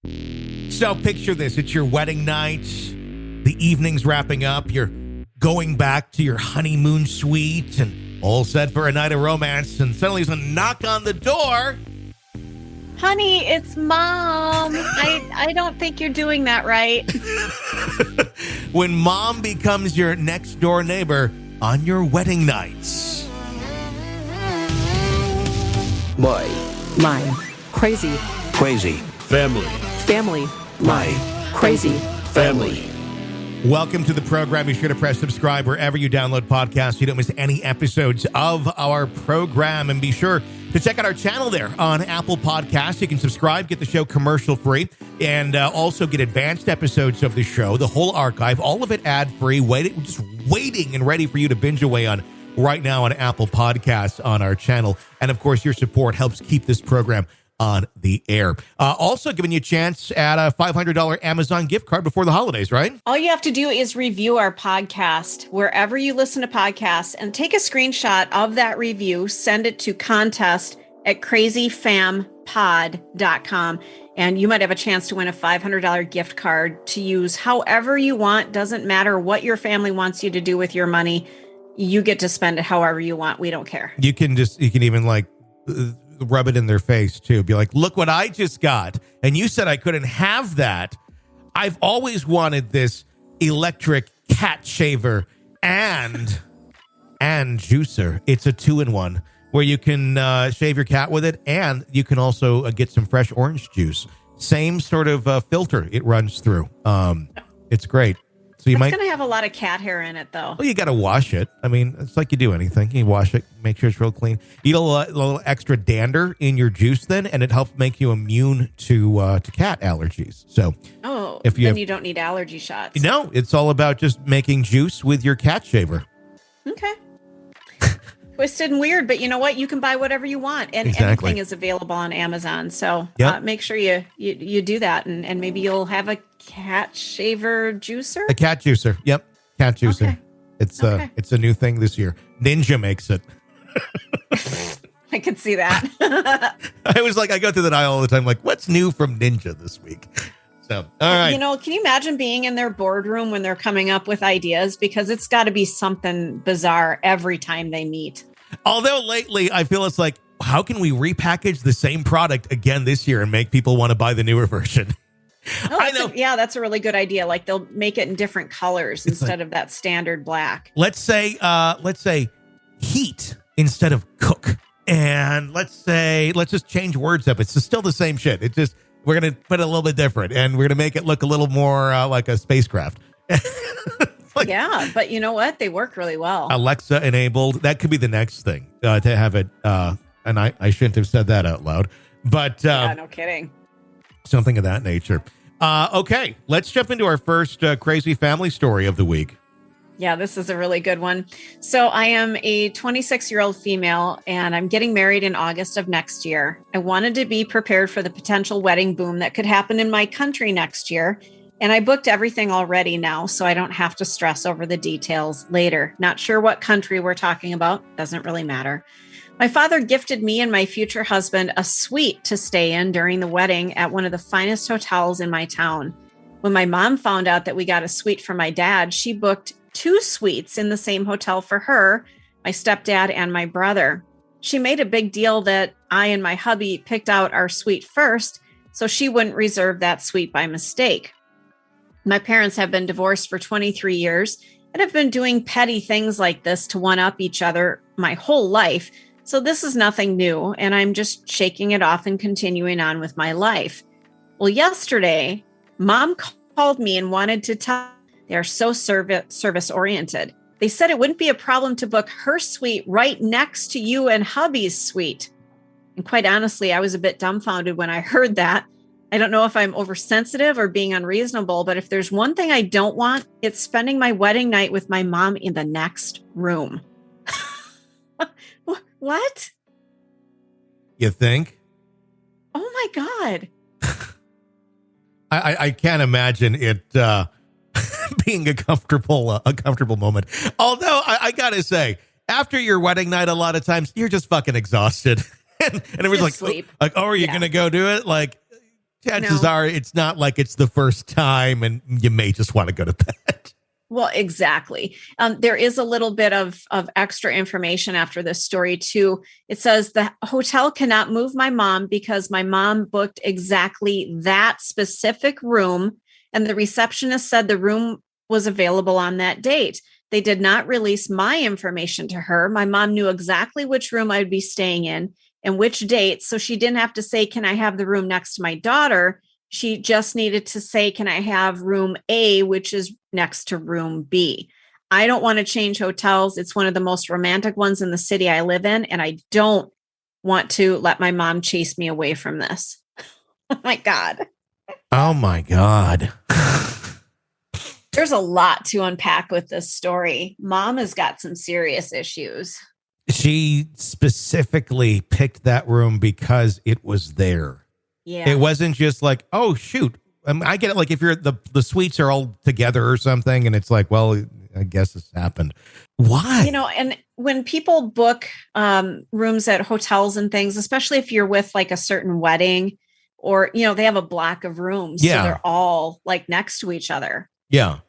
So picture this. It's your wedding night. The evening's wrapping up. You're going back to your honeymoon suite and all set for a night of romance. And suddenly there's a knock on the door. Honey, it's Mom. I don't think you're doing that right. When Mom becomes your next door neighbor on your wedding nights. My Crazy family. My Crazy family. Welcome to the program. Be sure to press subscribe wherever you download podcasts so you don't miss any episodes of our program. And be sure to check out our channel there on Apple Podcasts. You can subscribe, get the show commercial free, and also get advanced episodes of the show, the whole archive, all of it ad free, just waiting and ready for you to binge away on right now on Apple Podcasts on our channel. And of course, your support helps keep this program on the air. Also giving you a chance at a $500 Amazon gift card before the holidays, right? All you have to do is review our podcast wherever you listen to podcasts and take a screenshot of that review, send it to contest@crazyfampod.com. And you might have a chance to win a $500 gift card to use however you want. Doesn't matter what your family wants you to do with your money. You get to spend it however you want. We don't care. You can even like rub it in their face too. Be like, look what I just got. And you said I couldn't have that. I've always wanted this electric cat shaver and juicer. It's a 2-in-1 where you can shave your cat with it. And you can also get some fresh orange juice. Same sort of filter it runs through. It's great. So It's going to have a lot of cat hair in it, though. Well, you got to wash it. I mean, it's like you do anything. You wash it, make sure it's real clean. You get a little extra dander in your juice then, and it helps make you immune to cat allergies. So, you don't need allergy shots. No, it's all about just making juice with your cat shaver. Okay. Twisted and weird, but you know what? You can buy whatever you want, and Exactly. everything is available on Amazon. So Yep. make sure you do that, and maybe you'll have a cat shaver juicer. A cat juicer. Yep, cat juicer. Okay. It's a new thing this year. Ninja makes it. I could see that. I was like, I go through that aisle all the time. Like, what's new from Ninja this week? So, all right. You know, can you imagine being in their boardroom when they're coming up with ideas? Because it's got to be something bizarre every time they meet. Although lately, I feel it's like, how can we repackage the same product again this year and make people want to buy the newer version? I know. That's a really good idea. Like they'll make it in different colors instead of that standard black. Let's say heat instead of cook. And let's just change words up. It's still the same shit. It's just, we're going to put it a little bit different and we're going to make it look a little more like a spacecraft. Yeah, but you know what? They work really well. Alexa enabled. That could be the next thing to have it. And I shouldn't have said that out loud, but yeah, no kidding. Something of that nature. Okay, let's jump into our first crazy family story of the week. Yeah, this is a really good one. So I am a 26-year-old female and I'm getting married in August of next year. I wanted to be prepared for the potential wedding boom that could happen in my country next year. And I booked everything already now, so I don't have to stress over the details later. Not sure what country we're talking about. Doesn't really matter. My father gifted me and my future husband a suite to stay in during the wedding at one of the finest hotels in my town. When my mom found out that we got a suite for my dad, she booked 2 suites in the same hotel for her, my stepdad, and my brother. She made a big deal that I and my hubby picked out our suite first, so she wouldn't reserve that suite by mistake. My parents have been divorced for 23 years and have been doing petty things like this to one-up each other my whole life. So this is nothing new, and I'm just shaking it off and continuing on with my life. Well, yesterday, Mom called me and wanted to tell they are so service-oriented. They said it wouldn't be a problem to book her suite right next to you and hubby's suite. And quite honestly, I was a bit dumbfounded when I heard that. I don't know if I'm oversensitive or being unreasonable, but if there's one thing I don't want, it's spending my wedding night with my mom in the next room. What? You think? Oh my God. I can't imagine it being a comfortable moment. Although I gotta say, after your wedding night, a lot of times you're just fucking exhausted, and everyone's like, sleep. "Oh, are you gonna go do it?" Like, chances are it's not like it's the first time and you may just want to go to bed. Well, exactly. There is a little bit of extra information after this story too. It says the hotel cannot move my mom because my mom booked exactly that specific room, and the receptionist said the room was available on that date. They did not release my information to her. My mom knew exactly which room I'd be staying in and which date, so she didn't have to say, "Can I have the room next to my daughter?" She just needed to say, "Can I have room A, which is next to room B?" I don't want to change hotels. It's one of the most romantic ones in the city I live in, and I don't want to let my mom chase me away from this. Oh my God. Oh my God. There's a lot to unpack with this story. Mom has got some serious issues. She specifically picked that room because it was there. Yeah. It wasn't just like, oh, shoot. I get it. Like if you're the suites are all together or something and it's like, well, I guess this happened. Why? And when people book rooms at hotels and things, especially if you're with like a certain wedding or, they have a block of rooms. Yeah. So they're all like next to each other. Yeah.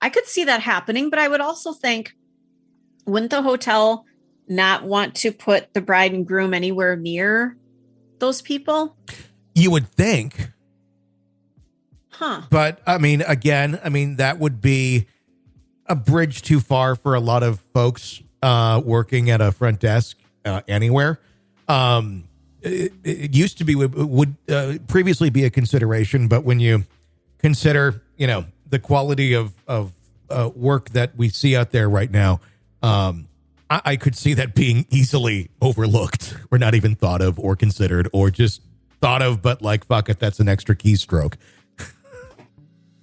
I could see that happening, but I would also think, wouldn't the hotel not want to put the bride and groom anywhere near those people? You would think. Huh. But that would be a bridge too far for a lot of folks working at a front desk anywhere. It used to be, would previously be a consideration, but when you consider, the quality of work that we see out there right now, I could see that being easily overlooked or not even thought of or considered or just thought of, but like, fuck it, that's an extra keystroke.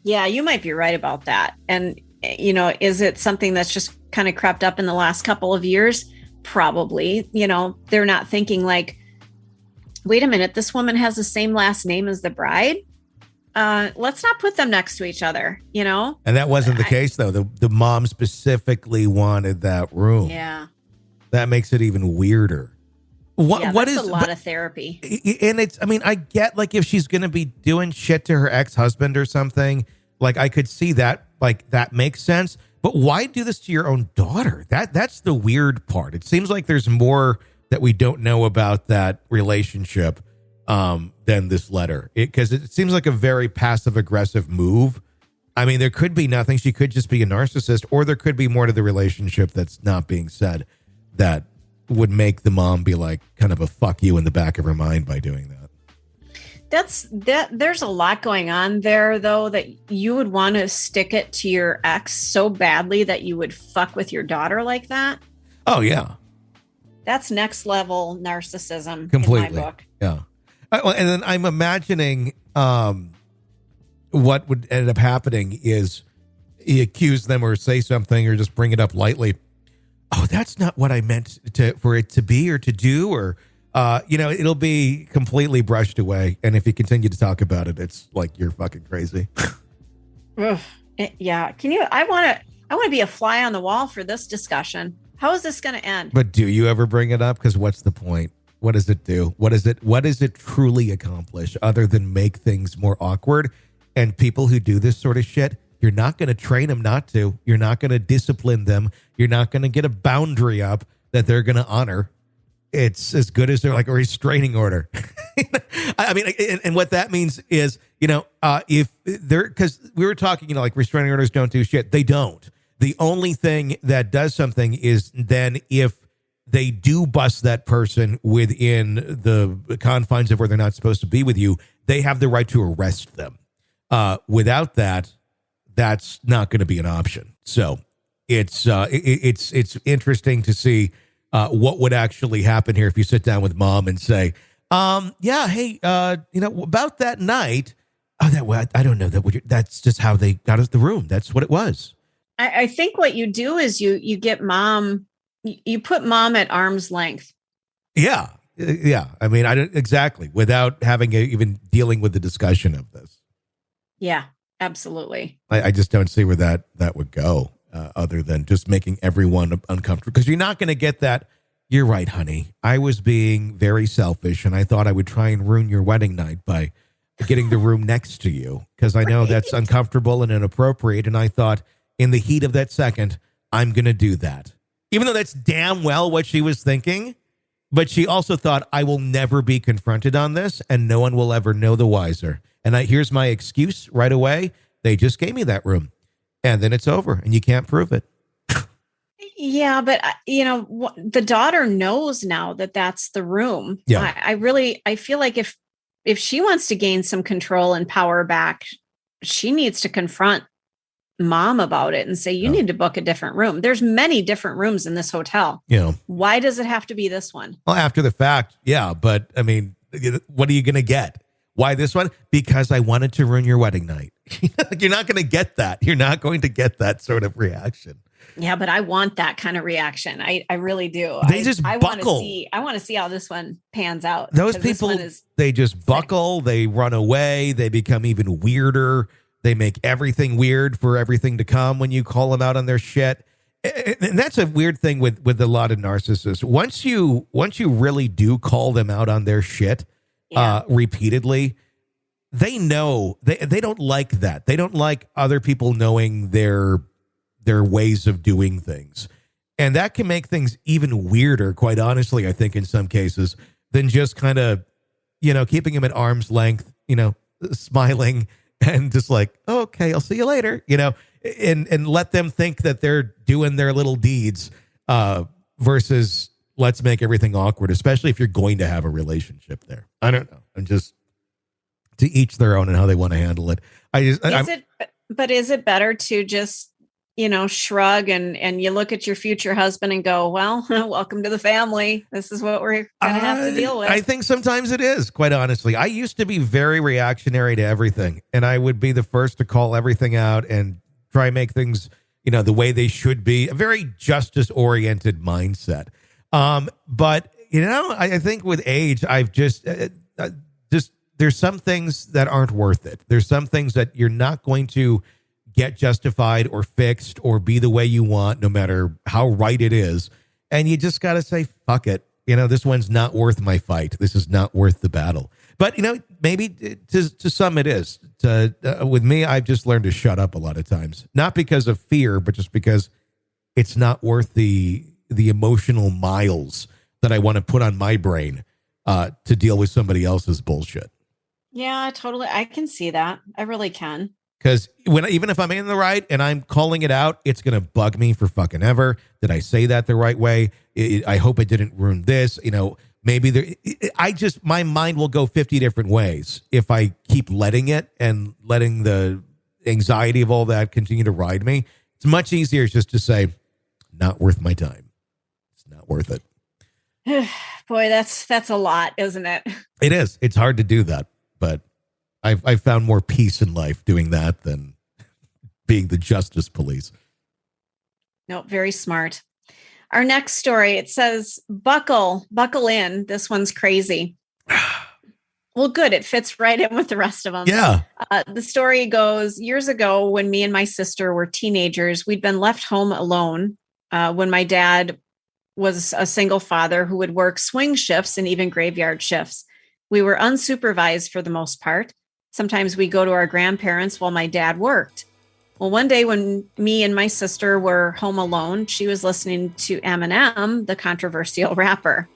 Yeah, you might be right about that. And, is it something that's just kind of crept up in the last couple of years? Probably. They're not thinking like, wait a minute, this woman has the same last name as the bride. Let's not put them next to each other, And that wasn't the case, though. The mom specifically wanted that room. Yeah. That makes it even weirder. What is a lot of therapy? And I get like if she's going to be doing shit to her ex-husband or something, like I could see that, like that makes sense. But why do this to your own daughter? That's the weird part. It seems like there's more that we don't know about that relationship than this letter, because it seems like a very passive aggressive move. There could be nothing. She could just be a narcissist, or there could be more to the relationship that's not being said that would make the mom be like kind of a fuck you in the back of her mind by doing that. There's a lot going on there, though, that you would want to stick it to your ex so badly that you would fuck with your daughter like that. Oh, yeah. That's next level narcissism. Completely. In my book. Yeah. And then I'm imagining what would end up happening is he accuse them or say something or just bring it up lightly. Oh, that's not what I meant for it to be or to do, or it'll be completely brushed away. And if you continue to talk about it, it's like you're fucking crazy. Yeah. I want to be a fly on the wall for this discussion. How is this going to end? But do you ever bring it up? Because what's the point? What does it do? What does it truly accomplish other than make things more awkward? And people who do this sort of shit, you're not going to train them not to. You're not going to discipline them. You're not going to get a boundary up that they're going to honor. It's as good as they're like a restraining order. And what that means is, if they're, because we were talking, like restraining orders don't do shit. They don't. The only thing that does something is then if they do bust that person within the confines of where they're not supposed to be with you, they have the right to arrest them. Without that, that's not going to be an option. So it's interesting to see what would actually happen here if you sit down with mom and say, hey, about that night. Oh, I don't know that's just how they got us the room. That's what it was. I think what you do is you get mom, you put mom at arm's length. Yeah. Yeah. I don't exactly without having even dealing with the discussion of this. Yeah, absolutely. I just don't see where that would go other than just making everyone uncomfortable, because you're not going to get that. You're right, honey. I was being very selfish and I thought I would try and ruin your wedding night by getting the room next to you because I know that's uncomfortable and inappropriate. And I thought in the heat of that second, I'm going to do that. Even though that's damn well what she was thinking. But she also thought, I will never be confronted on this and no one will ever know the wiser. And here's my excuse right away. They just gave me that room and then it's over and you can't prove it. Yeah, but the daughter knows now that that's the room. Yeah. I feel like if she wants to gain some control and power back, she needs to confront mom about it and say, you need to book a different room. There's many different rooms in this hotel. Why does it have to be this one? Well, after the fact, yeah. But I mean, what are you going to get? Why this one? Because I wanted to ruin your wedding night. You're not going to get that. You're not going to get that sort of reaction. Yeah, but I want that kind of reaction. I really do. They just buckle. I want to see how this one pans out. Those people, they just buckle. They run away. They become even weirder. They make everything weird for everything to come when you call them out on their shit. And that's a weird thing with a lot of narcissists. Once you really do call them out on their shit repeatedly, they know they don't like that. They don't like other people knowing their ways of doing things. And that can make things even weirder, quite honestly, I think in some cases, than just kind of, keeping them at arm's length, smiling and just like, oh, okay, I'll see you later, and let them think that they're doing their little deeds versus let's make everything awkward, especially if you're going to have a relationship there. I don't know. I'm just to each their own and how they want to handle it. But is it better to just, shrug and you look at your future husband and go, well, welcome to the family. This is what we're going to have to deal with. I think sometimes it is, quite honestly. I used to be very reactionary to everything, and I would be the first to call everything out and try and make things, the way they should be. A very justice-oriented mindset. But, I think with age, I've just there's some things that aren't worth it. There's some things that you're not going to get justified or fixed or be the way you want, no matter how right it is. And you just got to say, fuck it. This one's not worth my fight. This is not worth the battle. But, maybe to some it is. With me, I've just learned to shut up a lot of times. Not because of fear, but just because it's not worth the emotional miles that I want to put on my brain to deal with somebody else's bullshit. Yeah, totally. I can see that. I really can. Because even if I'm in the right and I'm calling it out, it's going to bug me for fucking ever. Did I say that the right way? I hope I didn't ruin this. Maybe my mind will go 50 different ways if I keep letting it and letting the anxiety of all that continue to ride me. It's much easier just to say, not worth my time. It's not worth it. Boy, that's a lot, isn't it? It is. It's hard to do that, but I've found more peace in life doing that than being the justice police. No, very smart. Our next story, it says, buckle in. This one's crazy. Well, good. It fits right in with the rest of them. Yeah. The story goes, years ago, when me and my sister were teenagers, we'd been left home alone when my dad was a single father who would work swing shifts and even graveyard shifts. We were unsupervised for the most part. Sometimes we go to our grandparents while my dad worked. Well, one day when me and my sister were home alone, she was listening to Eminem, the controversial rapper.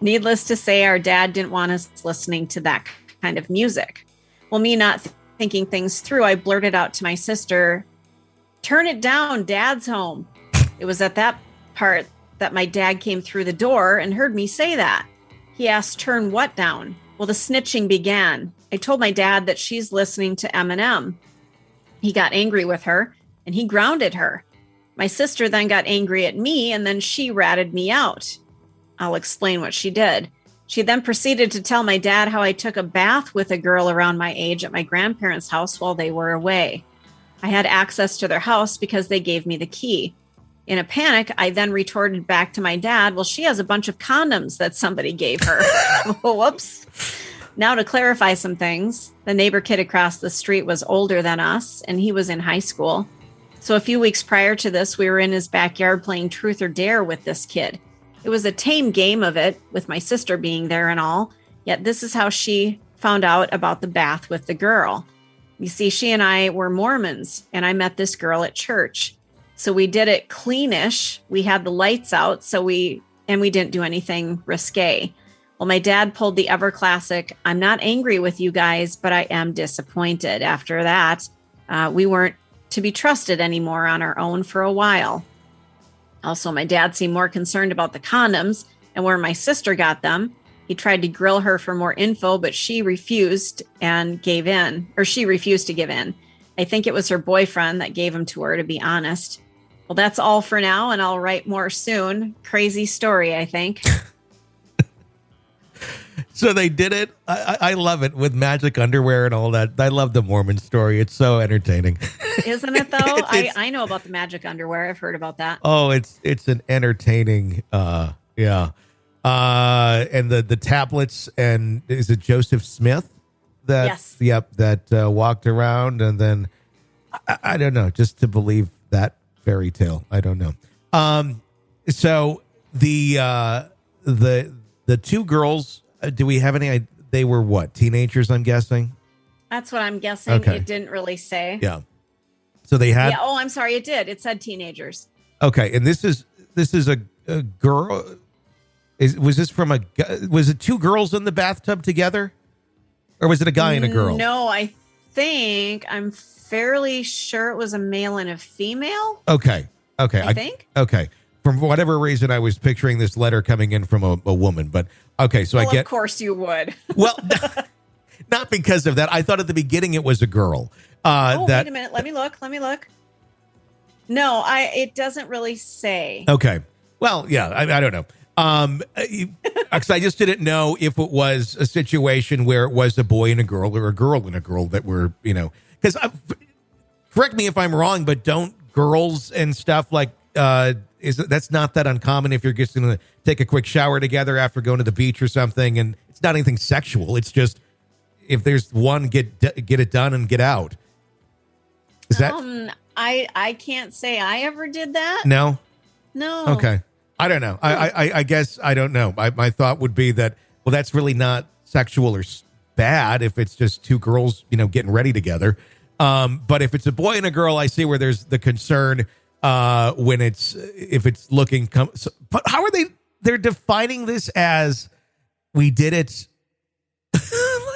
Needless to say, our dad didn't want us listening to that kind of music. Well, me not thinking things through, I blurted out to my sister, "Turn it down, Dad's home." It was at that part that my dad came through the door and heard me say that. He asked, "Turn what down?" Well, the snitching began. I told my dad that she's listening to Eminem. He got angry with her and he grounded her. My sister then got angry at me and then she ratted me out. I'll explain what she did. She then proceeded to tell my dad how I took a bath with a girl around my age at my grandparents' house while they were away. I had access to their house because they gave me the key. In a panic, I then retorted back to my dad, "Well, she has a bunch of condoms that somebody gave her." Whoops. Now, to clarify some things, the neighbor kid across the street was older than us, and he was in high school. So a few weeks prior to this, we were in his backyard playing truth or dare with this kid. It was a tame game of it, with my sister being there and all, yet this is how she found out about the bath with the girl. You see, she and I were Mormons, and I met this girl at church. So we did it cleanish. We had the lights out, we didn't do anything risque. Well, my dad pulled the ever classic, I'm not angry with you guys, but I am disappointed. After that, we weren't to be trusted anymore on our own for a while. Also, my dad seemed more concerned about the condoms and where my sister got them. He tried to grill her for more info, but she refused to give in. I think it was her boyfriend that gave him to her, to be honest. Well, that's all for now, and I'll write more soon. Crazy story, I think. So they did it. I love it with magic underwear and all that. I love the Mormon story. It's so entertaining. Isn't it, though? I know about the magic underwear. I've heard about that. Oh, it's an entertaining, yeah. And the tablets, and is it Joseph Smith? Yes. Yep, that walked around, and then, I don't know, just to believe that fairy tale. I don't know. So the two girls, do we have any? They were what, teenagers? I'm guessing. That's what I'm guessing. Okay. It didn't really say. Yeah. So they had. Yeah. Oh, I'm sorry. It did. It said teenagers. Okay, and this is a girl. Was it two girls in the bathtub together, or was it a guy and a girl? No, I'm fairly sure it was a male and a female. Okay. I think. Okay. From whatever reason, I was picturing this letter coming in from a woman, but okay. So well, I get. Of course you would. Well, not because of that. I thought at the beginning it was a girl. Wait a minute. Let me look. No, it doesn't really say. Okay. Well, yeah, I don't know. Because I just didn't know if it was a situation where it was a boy and a girl, or a girl and a girl that were, because correct me if I'm wrong, but don't girls and stuff like, that's not that uncommon if you're just going to take a quick shower together after going to the beach or something. And it's not anything sexual. It's just, if there's one, get it done and get out. Is that? I can't say I ever did that. No. Okay. I don't know. I guess I don't know. My thought would be that, well, that's really not sexual or bad if it's just two girls, getting ready together. But if it's a boy and a girl, I see where there's the concern if it's looking. But how are they're defining this as we did it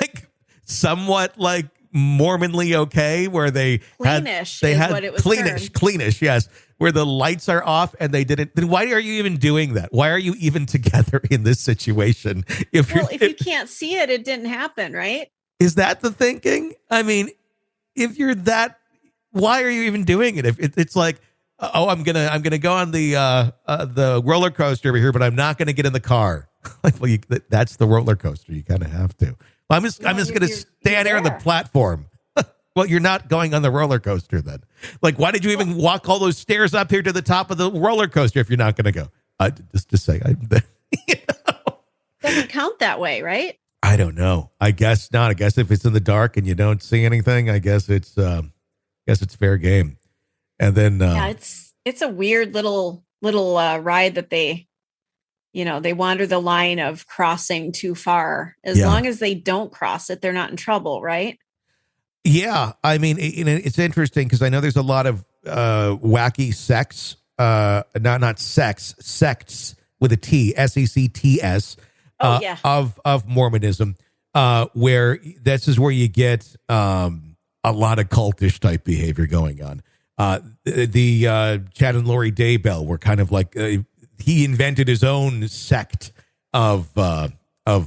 like somewhat like Mormonly okay, where they cleanish had what it was cleanish, yes, where the lights are off and they did it. Then why are you even doing that? Why are you even together in this situation? If you can't see it, it didn't happen, right? Is that the thinking? I mean, if you're that, why are you even doing it? If it's like, oh, I'm gonna go on the roller coaster over here, but I'm not gonna get in the car. Like, well, that's the roller coaster. You kind of have to. I'm just going to stand here on the platform. Well, you're not going on the roller coaster then. Like, why did you even walk all those stairs up here to the top of the roller coaster if you're not going to go? Just to say, Doesn't count that way, right? I don't know. I guess not. I guess if it's in the dark and you don't see anything, I guess it's fair game. And then it's a weird little ride that they wander the line of crossing too far. As long as they don't cross it, they're not in trouble, right? Yeah. I mean, it's interesting because I know there's a lot of wacky sects, not sects with a T, SECTS, of Mormonism, where this is where you get a lot of cultish type behavior going on. The Chad and Lori Daybell were kind of like, he invented his own sect of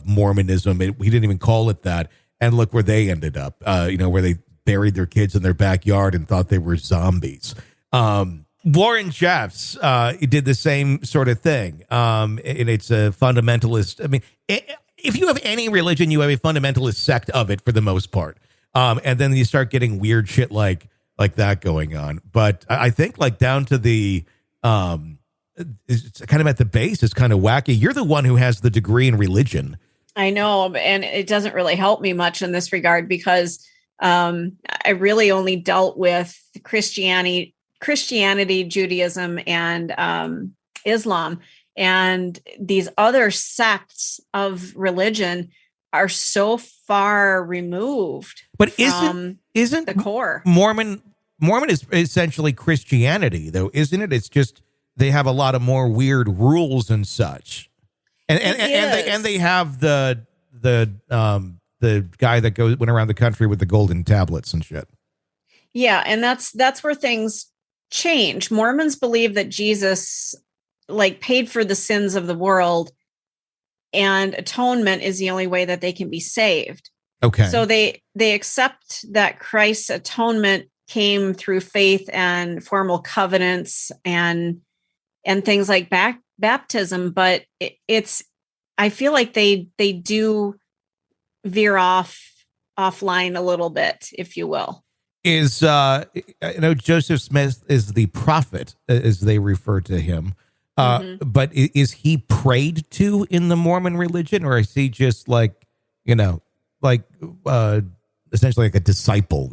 Mormonism. He didn't even call it that. And look where they ended up, where they buried their kids in their backyard and thought they were zombies. Warren Jeffs did the same sort of thing. And it's a fundamentalist. I mean, if you have any religion, you have a fundamentalist sect of it for the most part. And then you start getting weird shit like that going on. But I think like down to the it's kind of at the base, it's kind of wacky. You're the one who has the degree in religion. I know, and it doesn't really help me much in this regard because I really only dealt with Christianity, Judaism, and Islam, and these other sects of religion. are so far removed But from isn't the core. Mormon is essentially Christianity, though, isn't it? It's just they have a lot of more weird rules and such, and they have the guy that went around the country with the golden tablets and shit. Yeah, and that's where things change. Mormons believe that Jesus paid for the sins of the world, and atonement is the only way that they can be saved. Okay. So they accept that Christ's atonement came through faith and formal covenants and things like baptism, but I feel like they do veer offline a little bit, if you will. I know Joseph Smith is the prophet, as they refer to him. But is he prayed to in the Mormon religion, or is he just essentially like a disciple?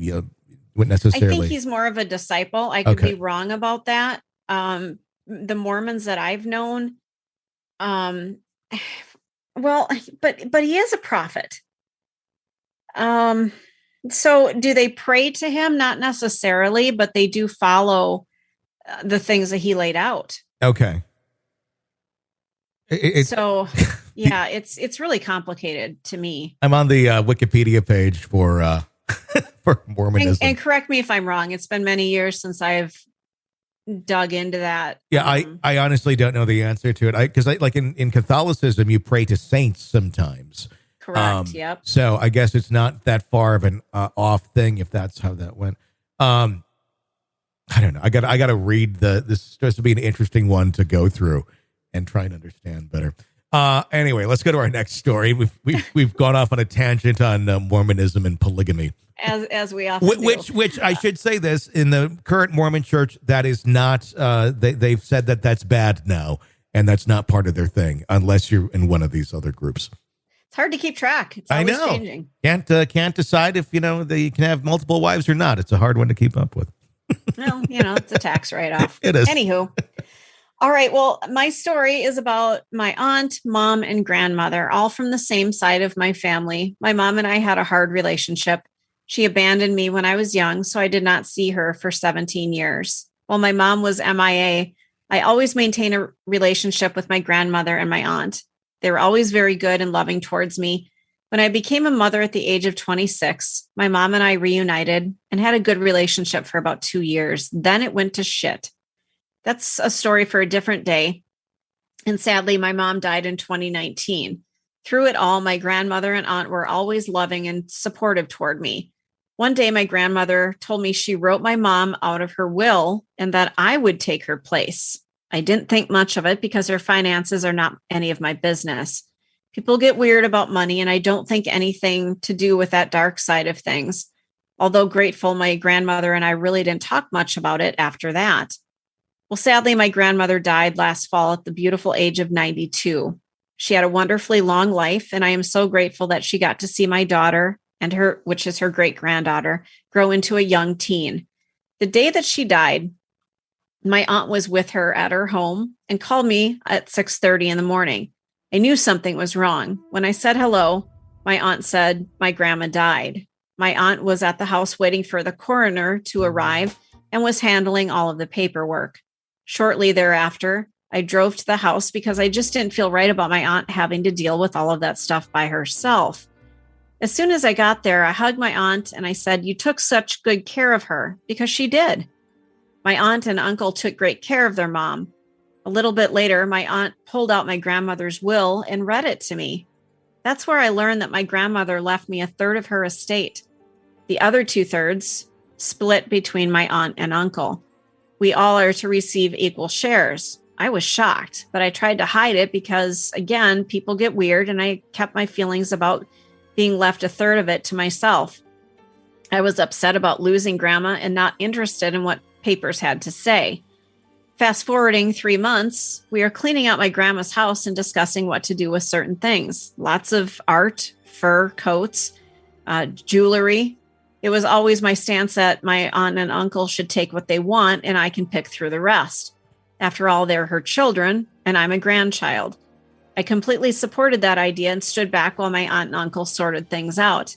Wouldn't necessarily. I think he's more of a disciple. I could be wrong about that. The Mormons that I've known, well, but he is a prophet. So do they pray to him? Not necessarily, but they do follow the things that he laid out. Okay. It's really complicated to me. I'm on the Wikipedia page for Mormonism. And correct me if I'm wrong. It's been many years since I've dug into that. Yeah, I honestly don't know the answer to it. Because in Catholicism, you pray to saints sometimes. Correct. Yep. So I guess it's not that far of an off thing if that's how that went. I don't know. I got to read this is supposed to be an interesting one to go through and try and understand better. Anyway, let's go to our next story. We've gone off on a tangent on Mormonism and polygamy. As we often do. Which I should say this, in the current Mormon church, that is not, they've said that that's bad now, and that's not part of their thing, unless you're in one of these other groups. It's hard to keep track. It's always changing. Can't decide if, they can have multiple wives or not. It's a hard one to keep up with. Well, it's a tax write-off. It is. Anywho. All right. Well, my story is about my aunt, mom, and grandmother, all from the same side of my family. My mom and I had a hard relationship. She abandoned me when I was young, so I did not see her for 17 years. While my mom was MIA, I always maintained a relationship with my grandmother and my aunt. They were always very good and loving towards me. When I became a mother at the age of 26, my mom and I reunited and had a good relationship for about 2 years. Then it went to shit. That's a story for a different day. And sadly, my mom died in 2019. Through it all, my grandmother and aunt were always loving and supportive toward me. One day, my grandmother told me she wrote my mom out of her will and that I would take her place. I didn't think much of it because her finances are not any of my business. People get weird about money, and I don't think anything to do with that dark side of things. Although grateful, my grandmother and I really didn't talk much about it after that. Well, sadly, my grandmother died last fall at the beautiful age of 92. She had a wonderfully long life, and I am so grateful that she got to see my daughter and her, which is her great-granddaughter, grow into a young teen. The day that she died, my aunt was with her at her home and called me at 6:30 in the morning. I knew something was wrong. When I said hello, my aunt said my grandma died. My aunt was at the house waiting for the coroner to arrive and was handling all of the paperwork. Shortly thereafter, I drove to the house because I just didn't feel right about my aunt having to deal with all of that stuff by herself. As soon as I got there, I hugged my aunt and I said, "You took such good care of her," because she did. My aunt and uncle took great care of their mom. A little bit later, my aunt pulled out my grandmother's will and read it to me. That's where I learned that my grandmother left me a third of her estate. The other 2/3 split between my aunt and uncle. We all are to receive equal shares. I was shocked, but I tried to hide it because, again, people get weird, and I kept my feelings about being left a third of it to myself. I was upset about losing grandma and not interested in what papers had to say. Fast forwarding 3 months, we are cleaning out my grandma's house and discussing what to do with certain things. Lots of art, fur coats, jewelry. It was always my stance that my aunt and uncle should take what they want and I can pick through the rest. After all, they're her children and I'm a grandchild. I completely supported that idea and stood back while my aunt and uncle sorted things out.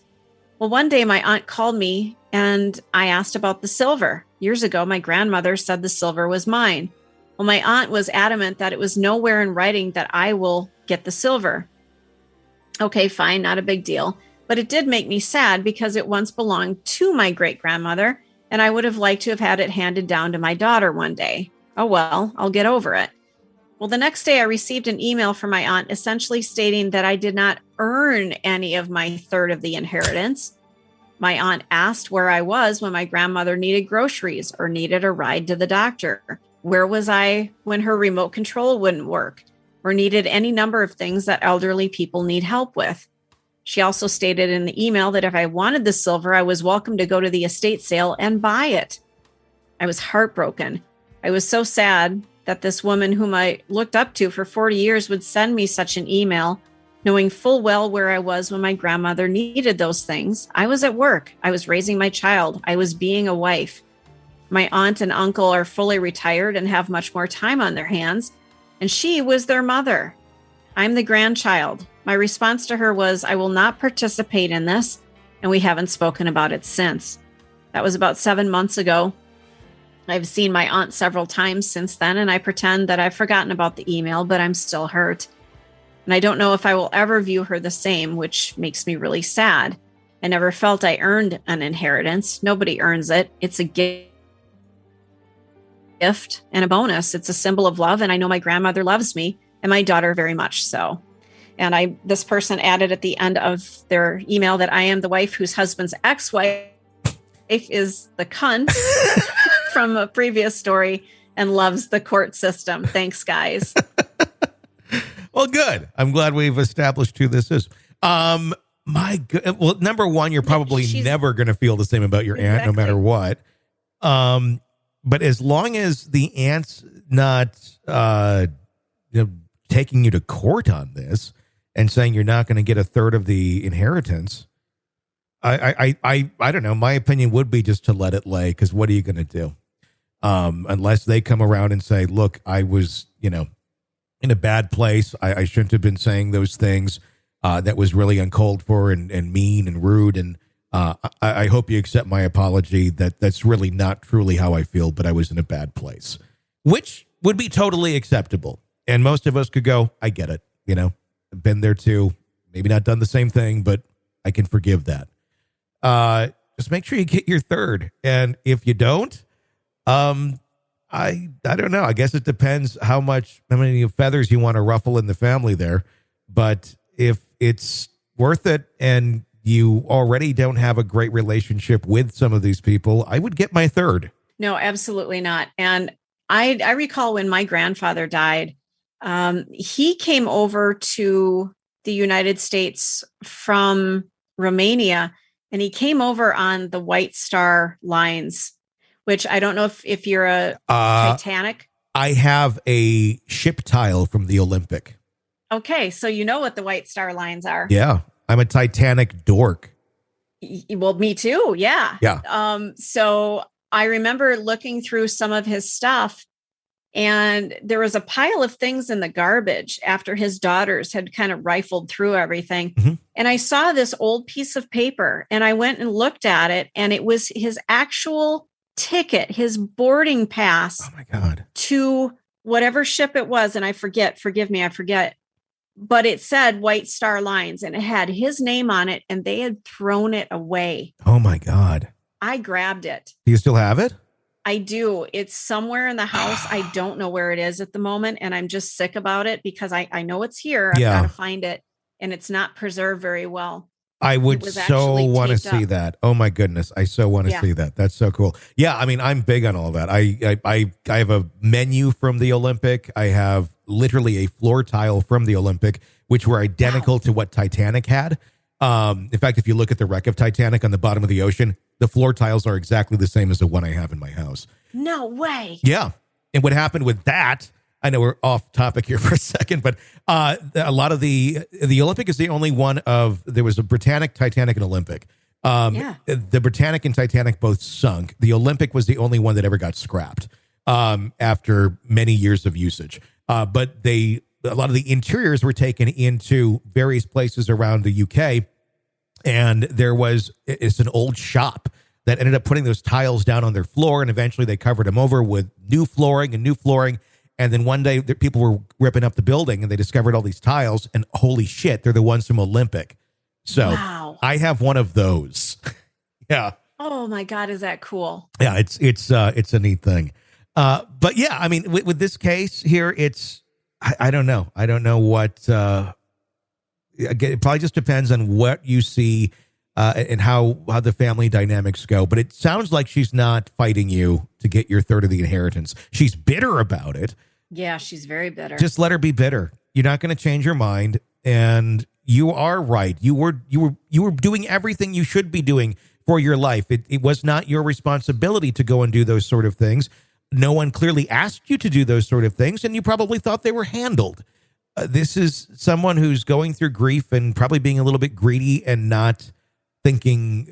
Well, one day my aunt called me and I asked about the silver. Years ago, my grandmother said the silver was mine. Well, my aunt was adamant that it was nowhere in writing that I will get the silver. Okay, fine, not a big deal. But it did make me sad because it once belonged to my great-grandmother, and I would have liked to have had it handed down to my daughter one day. Oh well, I'll get over it. Well, the next day I received an email from my aunt essentially stating that I did not earn any of my third of the inheritance. My aunt asked where I was when my grandmother needed groceries or needed a ride to the doctor. Where was I when her remote control wouldn't work or needed any number of things that elderly people need help with? She also stated in the email that if I wanted the silver, I was welcome to go to the estate sale and buy it. I was heartbroken. I was so sad that this woman whom I looked up to for 40 years would send me such an email, knowing full well where I was when my grandmother needed those things. I was at work. I was raising my child. I was being a wife. My aunt and uncle are fully retired and have much more time on their hands, and she was their mother. I'm the grandchild. My response to her was, I will not participate in this, and we haven't spoken about it since. That was about 7 months ago. I've seen my aunt several times since then, and I pretend that I've forgotten about the email, but I'm still hurt. And I don't know if I will ever view her the same, which makes me really sad. I never felt I earned an inheritance. Nobody earns it. It's a gift and a bonus. It's a symbol of love, and I know my grandmother loves me, and my daughter very much so. And this person added at the end of their email that I am the wife whose husband's ex-wife is the cunt from a previous story and loves the court system. Thanks, guys. Well, good. I'm glad we've established who this is. My good. Well, number one, you're probably never going to feel the same about your aunt, no matter what. But as long as the aunt's not, taking you to court on this and saying you're not going to get a third of the inheritance, I don't know. My opinion would be just to let it lay, because what are you going to do? Unless they come around and say, look, I was, in a bad place. I shouldn't have been saying those things. That was really uncalled for and mean and rude. And I hope you accept my apology. That's really not truly how I feel, but I was in a bad place, which would be totally acceptable. And most of us could go, I get it. I've been there too. Maybe not done the same thing, but I can forgive that. Just make sure you get your third. And if you don't, I don't know. I guess it depends how many feathers you want to ruffle in the family there. But if it's worth it and you already don't have a great relationship with some of these people, I would get my third. No, absolutely not. And I recall when my grandfather died, he came over to the United States from Romania, and he came over on the White Star Lines, which I don't know if you're a Titanic. I have a ship tile from the Olympic. Okay, so you know what the White Star Lines are. Yeah, I'm a Titanic dork. Well, me too. Yeah. Yeah. So I remember looking through some of his stuff, and there was a pile of things in the garbage after his daughters had kind of rifled through everything. Mm-hmm. And I saw this old piece of paper, and I went and looked at it, and it was his actual ticket, his boarding pass. Oh my God. To whatever ship it was. And I forgive me, I forget. But it said White Star Lines, and it had his name on it, and they had thrown it away. Oh my God. I grabbed it. Do you still have it? I do. It's somewhere in the house. I don't know where it is at the moment. And I'm just sick about it because I know it's here. I've got to find it. And it's not preserved very well. I would so want to see that. Oh my goodness. I so want to see that. That's so cool. Yeah. I mean, I'm big on all of that. I have a menu from the Olympic. I have literally a floor tile from the Olympic, which were identical to what Titanic had. In fact, if you look at the wreck of Titanic on the bottom of the ocean, the floor tiles are exactly the same as the one I have in my house. No way. Yeah. And what happened with that, I know we're off topic here for a second, but a lot of the Olympic is the only one of, there was a Britannic, Titanic, and Olympic. The Britannic and Titanic both sunk. The Olympic was the only one that ever got scrapped after many years of usage. But they a lot of the interiors were taken into various places around the UK. And it's an old shop that ended up putting those tiles down on their floor. And eventually they covered them over with new flooring. And then one day people were ripping up the building and they discovered all these tiles, and holy shit, they're the ones from Olympic. So wow. I have one of those. Yeah. Oh my God. Is that cool? Yeah. It's a neat thing. But yeah, I mean, with this case here, I don't know. I don't know what, again, it probably just depends on what you see and how the family dynamics go. But it sounds like she's not fighting you to get your third of the inheritance. She's bitter about it. Yeah, she's very bitter. Just let her be bitter. You're not going to change your mind. And you are right. You were doing everything you should be doing for your life. It was not your responsibility to go and do those sort of things. No one clearly asked you to do those sort of things, and you probably thought they were handled. This is someone who's going through grief and probably being a little bit greedy and not thinking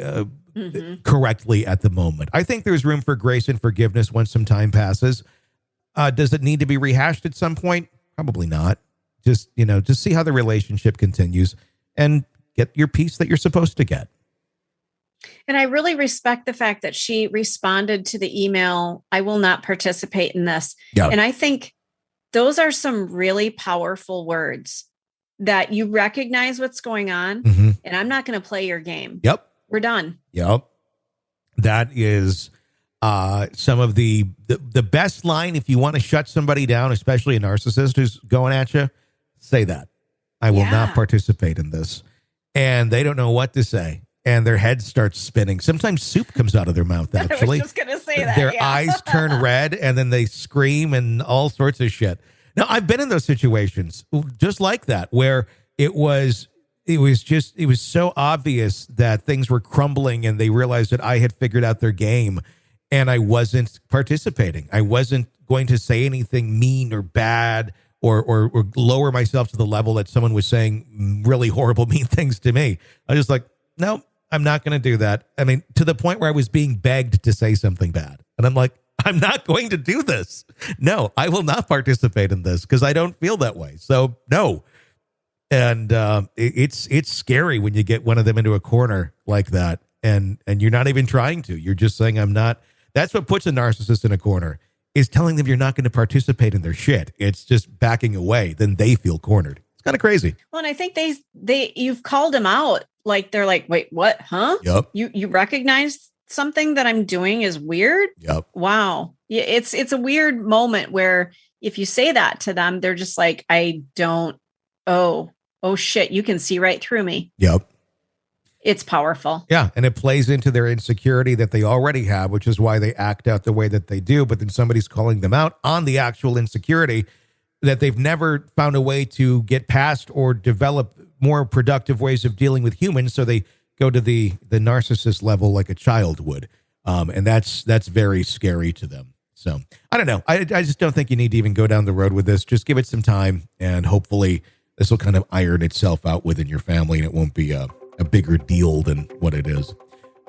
correctly at the moment. I think there's room for grace and forgiveness once some time passes. Does it need to be rehashed at some point? Probably not. Just see how the relationship continues and get your piece that you're supposed to get. And I really respect the fact that she responded to the email, I will not participate in this. Yeah. And I think those are some really powerful words that you recognize what's going on. Mm-hmm. And I'm not going to play your game. Yep. We're done. Yep. That is some of the best line. If you want to shut somebody down, especially a narcissist who's going at you, say that. I will not participate in this. And they don't know what to say. And their head starts spinning. Sometimes soup comes out of their mouth, actually. I was just going to say that. Their eyes turn red and then they scream and all sorts of shit. Now, I've been in those situations just like that, where it was so obvious that things were crumbling and they realized that I had figured out their game and I wasn't participating. I wasn't going to say anything mean or bad or lower myself to the level that someone was saying really horrible, mean things to me. I was just like, no, I'm not going to do that. I mean, to the point where I was being begged to say something bad. And I'm like, I'm not going to do this. No, I will not participate in this because I don't feel that way. So no. And it's scary when you get one of them into a corner like that. And you're not even trying to. You're just saying, I'm not. That's what puts a narcissist in a corner, is telling them you're not going to participate in their shit. It's just backing away. Then they feel cornered. It's kind of crazy. Well, and I think you've called them out. Like, they're like, wait, what? Huh? Yep. You recognize something that I'm doing is weird? Yep. Wow. Yeah, it's a weird moment where if you say that to them, they're just like, oh shit, you can see right through me. Yep. It's powerful. Yeah. And it plays into their insecurity that they already have, which is why they act out the way that they do. But then somebody's calling them out on the actual insecurity that they've never found a way to get past or develop more productive ways of dealing with humans. So they go to the narcissist level like a child would. And that's very scary to them. So I don't know. I just don't think you need to even go down the road with this. Just give it some time and hopefully this will kind of iron itself out within your family and it won't be a bigger deal than what it is.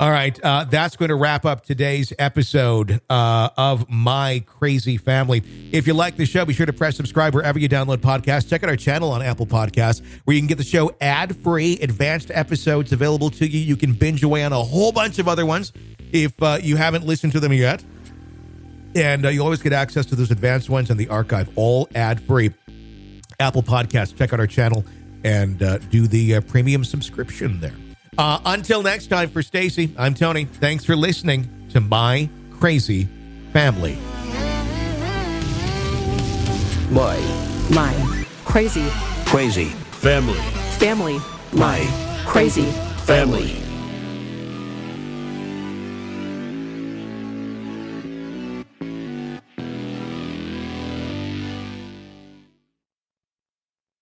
All right. That's going to wrap up today's episode of My Crazy Family. If you like the show, be sure to press subscribe wherever you download podcasts. Check out our channel on Apple Podcasts, where you can get the show ad-free, advanced episodes available to you. You can binge away on a whole bunch of other ones if you haven't listened to them yet. And you always get access to those advanced ones in the archive, all ad-free. Apple Podcasts, check out our channel and do the premium subscription there. Until next time, for Stacy, I'm Tony. Thanks for listening to My Crazy Family. My crazy Crazy. Family. family. My Crazy family.